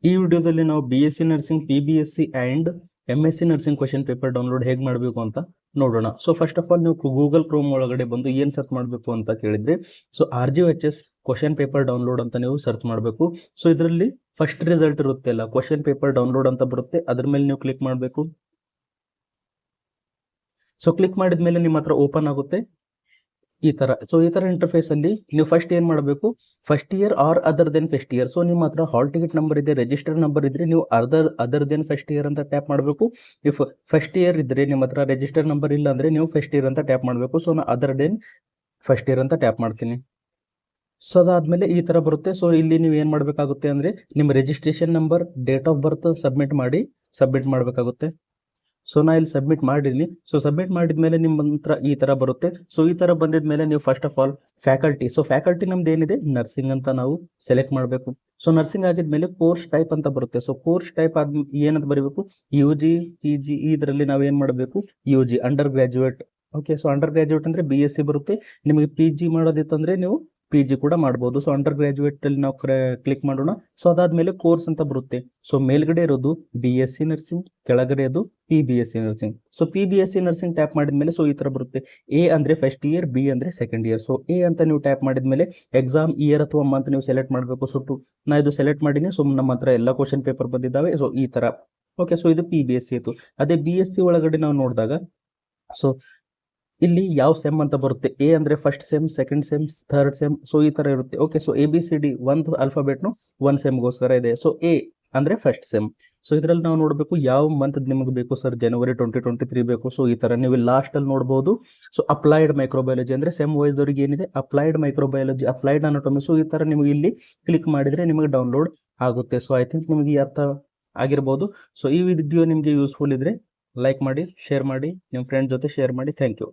ಈ ವಿಡಿಯೋದಲ್ಲಿ ನಾವು BSc nursing PBSc and MSc nursing question paper download ಹೇಗೆ ಮಾಡಬೇಕು ಅಂತ ನೋಡೋಣ. ಸೊ ಫಸ್ಟ್ ಆಫ್ ಆಲ್ ನೀವು ಗೂಗಲ್ ಕ್ರೋಮ್ ಒಳಗಡೆ ಬಂದು ಏನು ಸರ್ಚ್ ಮಾಡಬೇಕು ಅಂತ ಕೇಳಿದ್ರೆ, so RGHS question paper download ಅಂತ ನೀವು ಸರ್ಚ್ ಮಾಡಬೇಕು. ಸೊ ಇದರಲ್ಲಿ ಫಸ್ಟ್ ರಿಸಲ್ಟ್ ಇರುತ್ತೆ ಅಲ್ಲ, ಕ್ವಶನ್ ಪೇಪರ್ ಡೌನ್ಲೋಡ್ ಅಂತ ಬರುತ್ತೆ, ಅದ್ರ ಮೇಲೆ ನೀವು ಕ್ಲಿಕ್ ಮಾಡಬೇಕು. ಸೊ ಕ್ಲಿಕ್ ಮಾಡಿದ ಮೇಲೆ ನಿಮ್ಮ ಹತ್ರ ಓಪನ್ ಆಗುತ್ತೆ ಈ ತರ. ಸೊ ಈ ತರ ಇಂಟರ್ಫೇಸ್ ಅಲ್ಲಿ ನೀವು ಫಸ್ಟ್ ಏನ್ ಮಾಡಬೇಕು, first year or other than first year. So ನಿಮ್ಮ ಹತ್ರ ಹಾಲ್ ಟಿಕೆಟ್ ನಂಬರ್ ಇದೆ, ರಿಜಿಸ್ಟರ್ ನಂಬರ್ ಇದ್ರೆ ನೀವು ಅದರ್ ದೆನ್ ಫಸ್ಟ್ ಇಯರ್ ಅಂತ ಟ್ಯಾಪ್ ಮಾಡಬೇಕು. ಇಫ್ ಫಸ್ಟ್ ಇಯರ್ ಇದ್ರೆ ನಿಮ್ಮ ಹತ್ರ ರಿಜಿಸ್ಟರ್ ನಂಬರ್ ಇಲ್ಲ ಅಂದ್ರೆ ನೀವು ಫಸ್ಟ್ ಇಯರ್ ಅಂತ ಟ್ಯಾಪ್ ಮಾಡಬೇಕು. ಸೊ ನಾನು ಅದರ್ ದೆನ್ ಫಸ್ಟ್ ಇಯರ್ ಅಂತ ಟ್ಯಾಪ್ ಮಾಡ್ತೀನಿ. ಸೊ ಅದಾದ್ಮೇಲೆ ಈ ತರ ಬರುತ್ತೆ. ಸೊ ಇಲ್ಲಿ ನೀವು ಏನ್ ಮಾಡ್ಬೇಕಾಗುತ್ತೆ ಅಂದ್ರೆ ನಿಮ್ಮ registration number, date of birth submit ಮಾಡಬೇಕಾಗುತ್ತೆ. ಸೊ ನಾ ಇಲ್ಲಿ ಸಬ್ಮಿಟ್ ಮಾಡಿದ್ದೀನಿ. ಸೊ ಸಬ್ಮಿಟ್ ಮಾಡಿದ್ಮೇಲೆ ನಿಮ್ಮ ಹತ್ರ ಈ ತರ ಬರುತ್ತೆ. ಸೊ ಈ ತರ ಬಂದಿದ್ಮೇಲೆ ನೀವು first of all faculty, so faculty ನಮ್ದು ಏನಿದೆ ನರ್ಸಿಂಗ್ ಅಂತ ನಾವು ಸೆಲೆಕ್ಟ್ ಮಾಡಬೇಕು. ಸೊ ನರ್ಸಿಂಗ್ ಆಗಿದ್ಮೇಲೆ ಕೋರ್ಸ್ ಟೈಪ್ ಅಂತ ಬರುತ್ತೆ. ಸೊ ಕೋರ್ಸ್ ಟೈಪ್ ಏನಂತ ಬರೀಬೇಕು, UG PG. ಇದರಲ್ಲಿ ನಾವು ಏನ್ ಮಾಡಬೇಕು, UG under graduate. Okay, so under graduate ಅಂದ್ರೆ BSc ಬರುತ್ತೆ. ನಿಮಗೆ PG ಮಾಡೋದಿತ್ತಂದ್ರೆ ನೀವು PG ಕೂಡ ಮಾಡ್ಬೋದು. ಸೊ ಅಂಡರ್ ಗ್ರಾಜುಯೇಟ್ ಅಲ್ಲಿ ನಾವು ಕ್ಲಿಕ್ ಮಾಡೋಣ. ಸೊ ಅದಾದ್ಮೇಲೆ ಕೋರ್ಸ್ ಅಂತ ಬರುತ್ತೆ. ಸೊ ಮೇಲ್ಗಡೆ ಇರೋದು BSc ನರ್ಸಿಂಗ್, ಕೆಳಗಡೆ ಅದು PBSc nursing. So PBSc nursing tap ಮಾಡಿದ್ಮೇಲೆ ಸೊ ಈ ತರ ಬರುತ್ತೆ. A ಅಂದ್ರೆ ಫಸ್ಟ್ ಇಯರ್, B ಅಂದ್ರೆ ಸೆಕೆಂಡ್ ಇಯರ್. ಸೊ A ಅಂತ ನೀವು ಟ್ಯಾಪ್ ಮಾಡಿದ್ಮೇಲೆ ಎಕ್ಸಾಮ್ ಇಯರ್ ಅಥವಾ ಮಂತ್ ನೀವು ಸೆಲೆಕ್ಟ್ ಮಾಡಬೇಕು. ಸೊ ನಾ ಇದು ಸೆಲೆಕ್ಟ್ ಮಾಡೀನಿ. ಸೊ ನಮ್ಮ ಹತ್ರ ಎಲ್ಲ ಕ್ವಶನ್ ಪೇಪರ್ ಬಂದಿದ್ದಾವೆ. ಸೊ ಈ ತರ. ಓಕೆ, ಸೊ ಇದು PBSc ಇತ್ತು. ಅದೇ BSc ಒಳಗಡೆ ನಾವು ನೋಡಿದಾಗ ಸೊ ಇಲ್ಲಿ ಯಾವ ಸೆಮ್ ಅಂತ ಬರುತ್ತೆ. A ಅಂದ್ರೆ first sem, second sem, third sem. So ಈ ತರ ಇರುತ್ತೆ. ಓಕೆ, ಸೊ ABCD ಒಂದು ಅಲ್ಫಾಬೆಟ್ನು ಒಂದು ಸೆಮ್ಗೋಸ್ಕರ ಇದೆ. ಸೊ A ಅಂದ್ರೆ ಫಸ್ಟ್ ಸೆಮ್. ಸೊ ಇದರಲ್ಲಿ ನಾವು ನೋಡಬೇಕು ಯಾವ ಮಂತ್ ನಿಮಗೆ ಬೇಕು. ಸರ್ ಜನವರಿ 2023 ಬೇಕು. ಸೊ ಈ ತರ ನೀವು ಲಾಸ್ಟ್ ಅಲ್ಲಿ ನೋಡಬಹುದು. ಸೊ ಅಪ್ಲೈಡ್ ಮೈಕ್ರೋಬಯಾಲಜಿ ಅಂದ್ರೆ ಸೆಮ್ ವೈಸ್ ದವರಿಗೆ ಏನಿದೆ applied microbiology, applied anatomy. So ಈ ತರ ನಿಮಗೆ ಇಲ್ಲಿ ಕ್ಲಿಕ್ ಮಾಡಿದ್ರೆ ನಿಮಗೆ ಡೌನ್ಲೋಡ್ ಆಗುತ್ತೆ. ಸೊ ಐ ಥಿಂಕ್ ನಿಮಗೆ ಅರ್ಥ ಆಗಿರ್ಬೋದು. ಸೊ ಈ ವಿಡಿಯೋ ನಿಮಗೆ ಯೂಸ್ಫುಲ್ ಇದ್ರೆ ಲೈಕ್ ಮಾಡಿ, ಶೇರ್ ಮಾಡಿ, ನಿಮ್ಮ ಫ್ರೆಂಡ್ ಜೊತೆ ಶೇರ್ ಮಾಡಿ. Thank you.